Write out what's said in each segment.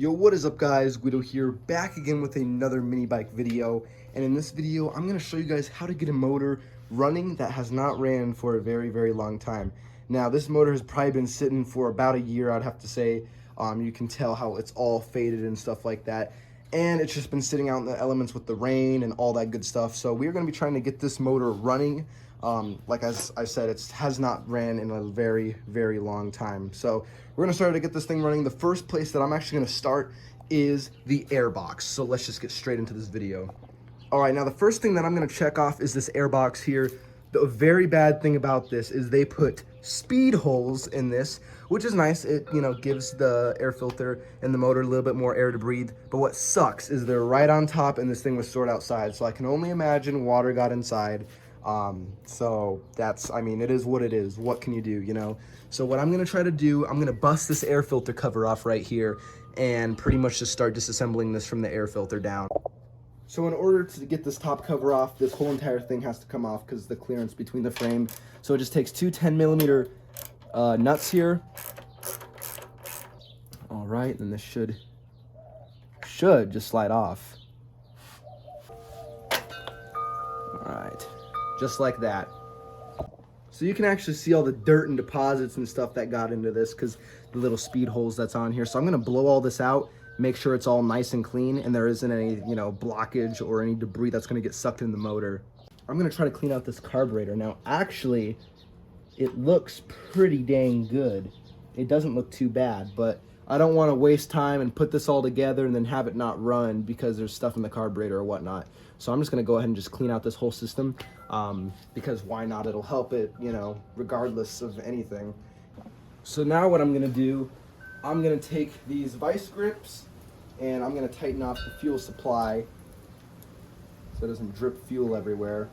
Yo, what is up guys? Guido here, back again with another mini bike video. And in this video, I'm going to show you guys how to get a motor running that has not ran for a very long time. Now, this motor has probably been sitting for about a year, I'd have to say. You can tell how it's all faded and stuff like that. And it's just been sitting out in the elements with the rain and all that good stuff. So we're going to be trying to get this motor running. Like as I said, it has not ran in a very long time. So we're gonna start to get this thing running. The first place that I'm actually gonna start is the airbox. So let's just get straight into this video. All right, now the first thing that I'm gonna check off is this airbox here. The very bad thing about this is they put speed holes in this, which is nice. It, gives the air filter and the motor a little bit more air to breathe. But what sucks is they're right on top and this thing was stored outside. So I can only imagine water got inside. So that's, it is what it is. What can you do, So what I'm gonna try to do, I'm gonna bust this air filter cover off right here and pretty much just start disassembling this from the air filter down. So in order to get this top cover off, this whole entire thing has to come off because the clearance between the frame. So it just takes two 10mm nuts here. All right, and this should just slide off. All right. Just like that. So you can actually see all the dirt and deposits and stuff that got into this because the little speed holes that's on here. So I'm gonna blow all this out, make sure it's all nice and clean and there isn't any, blockage or any debris that's gonna get sucked in the motor. I'm gonna try to clean out this carburetor. Now, actually, it looks pretty dang good. It doesn't look too bad, but I don't wanna waste time and put this all together and then have it not run because there's stuff in the carburetor or whatnot. So I'm just gonna go ahead and just clean out this whole system because why not? It'll help it, regardless of anything. So now what I'm gonna do, I'm gonna take these vice grips and I'm gonna tighten off the fuel supply so it doesn't drip fuel everywhere.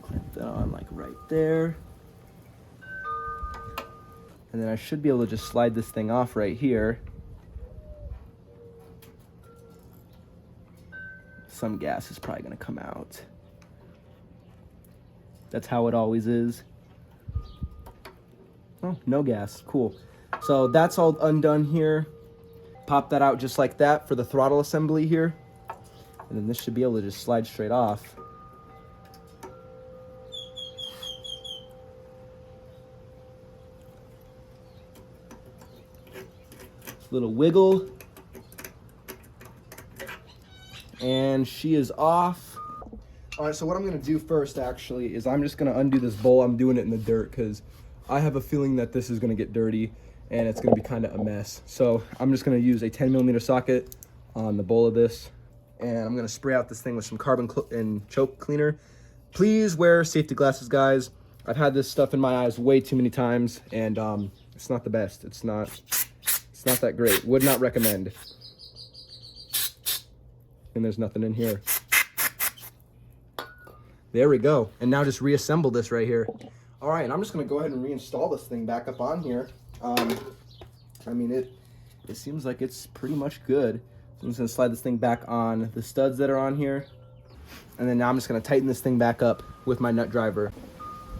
Clamp that on like right there. And then I should be able to just slide this thing off right here. Some gas is probably gonna come out. That's how it always is. Oh, no gas, cool. So that's all undone here. Pop that out just like that for the throttle assembly here. And then this should be able to just slide straight off. Little wiggle. And she is off. All right, so what I'm gonna do first actually is I'm just gonna undo this bowl. I'm doing it in the dirt because I have a feeling that this is gonna get dirty and it's gonna be kind of a mess. So I'm just gonna use a 10mm socket on the bowl of this and I'm gonna spray out this thing with some carbon and choke cleaner. Please wear safety glasses, guys. I've had this stuff in my eyes way too many times and it's not the best. It's not that great. Would not recommend. And there's nothing in here. There we go. And now just reassemble this right here. All right, and I'm just gonna go ahead and reinstall this thing back up on here. It seems like it's pretty much good. So I'm just gonna slide this thing back on the studs that are on here. And then now I'm just gonna tighten this thing back up with my nut driver.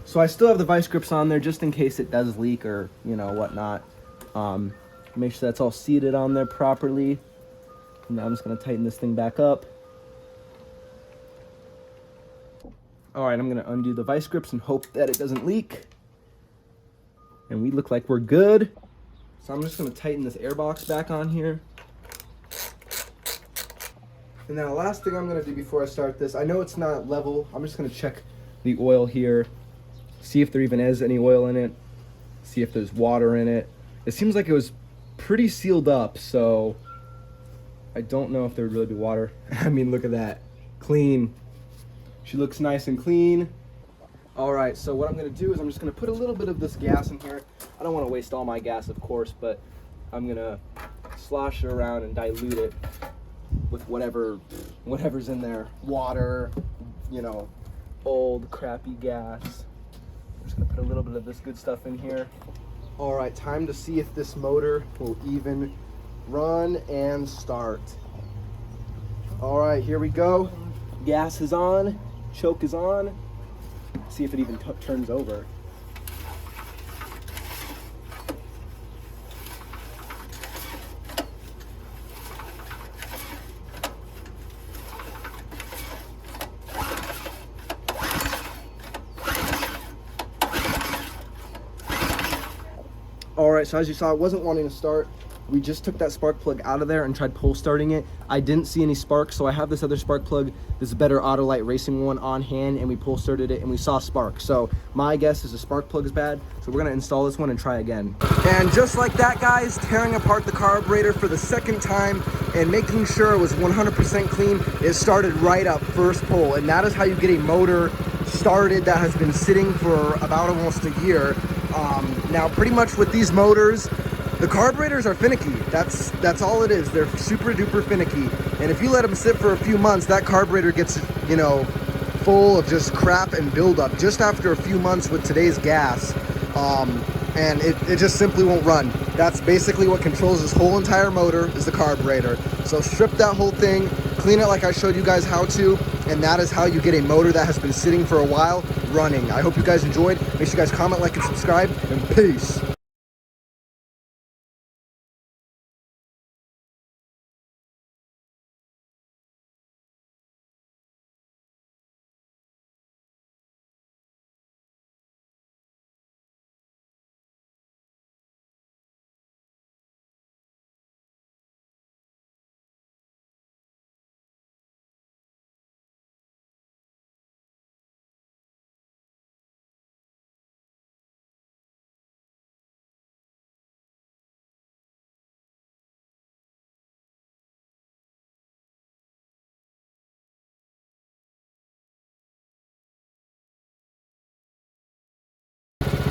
So I still have the vice grips on there just in case it does leak or, whatnot. Make sure that's all seated on there properly. Now I'm just gonna tighten this thing back up. All right, I'm gonna undo the vice grips and hope that it doesn't leak. And we look like we're good. So I'm just gonna tighten this airbox back on here. And now the last thing I'm gonna do before I start this, I know it's not level. I'm just gonna check the oil here, see if there even is any oil in it, see if there's water in it. It seems like it was pretty sealed up, so I don't know if there would really be water. Look at that. Clean. She looks nice and clean. All right, so what I'm gonna do is I'm just gonna put a little bit of this gas in here. I don't wanna waste all my gas, of course, but I'm gonna slosh it around and dilute it with whatever's in there. Water, old crappy gas. I'm just gonna put a little bit of this good stuff in here. All right, time to see if this motor will even run and start. All right, here we go. Gas is on, choke is on. See if it even turns over. right, so as you saw, it wasn't wanting to start. We just took that spark plug out of there and tried pull starting it. I didn't see any sparks, so I have this other spark plug, this better Autolite Racing one on hand, and we pull started it and we saw sparks. So my guess is the spark plug is bad, so we're gonna install this one and try again. And just like that, guys, tearing apart the carburetor for the second time and making sure it was 100% clean, it started right up first pull. And that is how you get a motor started that has been sitting for about almost a year. Now pretty much with these motors, the carburetors are finicky. That's all it is. They're super duper finicky. And if you let them sit for a few months, that carburetor gets, you know, full of just crap and buildup just after a few months with today's gas. And it just simply won't run. That's basically what controls this whole entire motor, is the carburetor. So strip that whole thing, clean it like I showed you guys how to, and that is how you get a motor that has been sitting for a while running. I hope you guys enjoyed. Make sure you guys comment, like, and subscribe, and peace.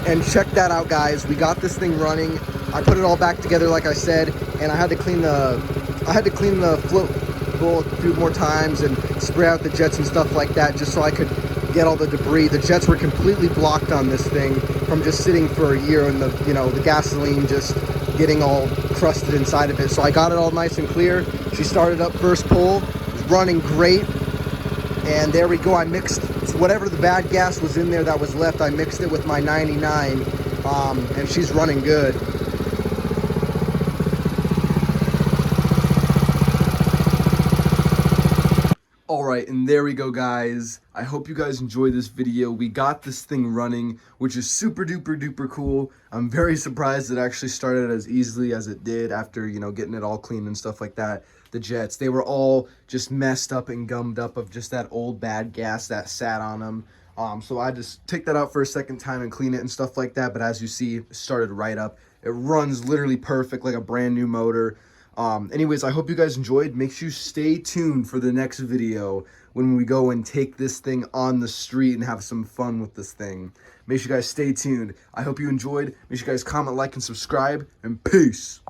And check that out, guys. We got this thing running. I put it all back together like I said, and I had to clean the float bowl a few more times and spray out the jets and stuff like that, just so I could get all the debris. The jets were completely blocked on this thing from just sitting for a year, and the gasoline just getting all crusted inside of it. So I got it all nice and clear. She started up first pull, it was running great. And there we go. I mixed whatever the bad gas was in there that was left. I mixed it with my 99, and she's running good. All right, and there we go, guys. I hope you guys enjoyed this video. We got this thing running, which is super duper duper cool. I'm very surprised it actually started as easily as it did after, you know, getting it all clean and stuff like that. The jets, they were all just messed up and gummed up of just that old bad gas that sat on them. So I just take that out for a second time and clean it and stuff like that. But as you see, it started right up. It runs literally perfect, like a brand new motor. Anyways, I hope you guys enjoyed. Make sure you stay tuned for the next video when we go and take this thing on the street and have some fun with this thing. Make sure you guys stay tuned. I hope you enjoyed. Make sure you guys comment, like, and subscribe, and peace.